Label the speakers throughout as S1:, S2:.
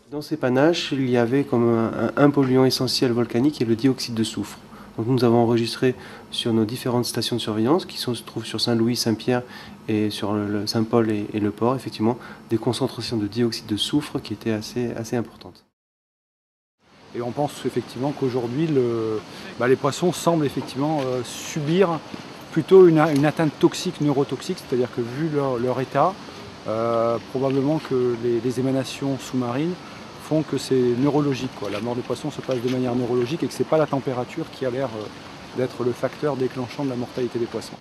S1: Dans ces panaches, il y avait comme un polluant essentiel volcanique qui est le dioxyde de soufre. Donc nous avons enregistré sur nos différentes stations de surveillance qui se trouvent sur Saint-Louis, Saint-Pierre et sur le Saint-Paul et le port, effectivement, des concentrations de dioxyde de soufre qui étaient assez importantes.
S2: Et on pense effectivement qu'aujourd'hui, les poissons semblent effectivement subir plutôt une atteinte toxique, neurotoxique, c'est-à-dire que vu leur état, probablement que les émanations sous-marines font que c'est neurologique, quoi. La mort des poissons se passe de manière neurologique et que ce n'est pas la température qui a l'air d'être le facteur déclenchant de la mortalité des poissons.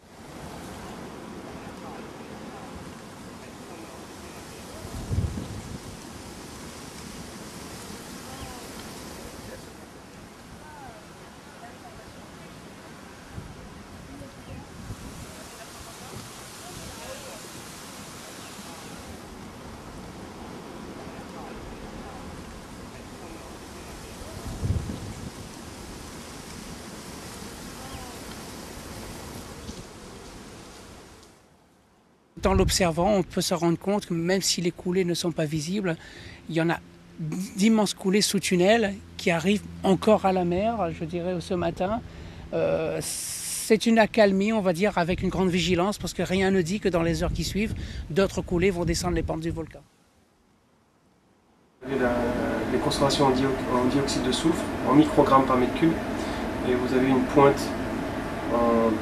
S3: En l'observant, on peut se rendre compte que même si les coulées ne sont pas visibles, il y en a d'immenses coulées sous tunnel qui arrivent encore à la mer, je dirais, ce matin. C'est une accalmie, on va dire, avec une grande vigilance, parce que rien ne dit que dans les heures qui suivent, d'autres coulées vont descendre les pentes du volcan.
S1: Vous avez les concentrations en dioxyde de soufre, en microgrammes par mètre cube, et vous avez une pointe en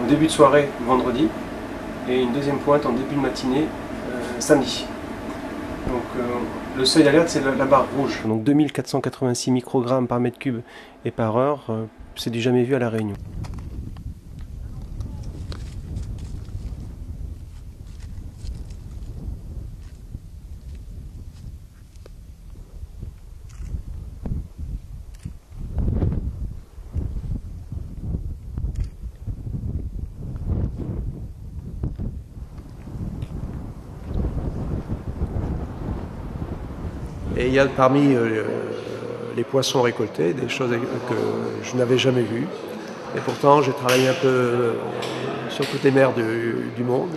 S1: début de soirée vendredi, et une deuxième pointe en début de matinée samedi. Donc le seuil d'alerte, c'est la barre rouge. Donc 2486 microgrammes par mètre cube et par heure, c'est du jamais vu à La Réunion.
S4: Et il y a parmi les poissons récoltés des choses que je n'avais jamais vues. Et pourtant, j'ai travaillé un peu sur toutes les mers du monde.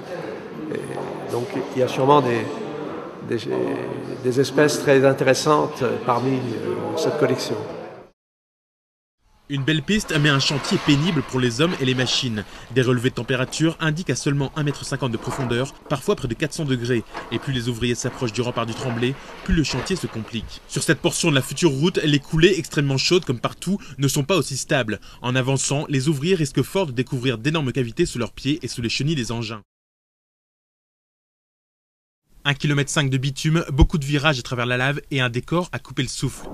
S4: Et donc, il y a sûrement des espèces très intéressantes parmi cette collection.
S5: Une belle piste, mais un chantier pénible pour les hommes et les machines. Des relevés de température indiquent à seulement 1,50 m de profondeur, parfois près de 400 degrés. Et plus les ouvriers s'approchent du rempart du Tremblay, plus le chantier se complique. Sur cette portion de la future route, les coulées extrêmement chaudes, comme partout, ne sont pas aussi stables. En avançant, les ouvriers risquent fort de découvrir d'énormes cavités sous leurs pieds et sous les chenilles des engins. 1,5 km de bitume, beaucoup de virages à travers la lave et un décor à couper le souffle.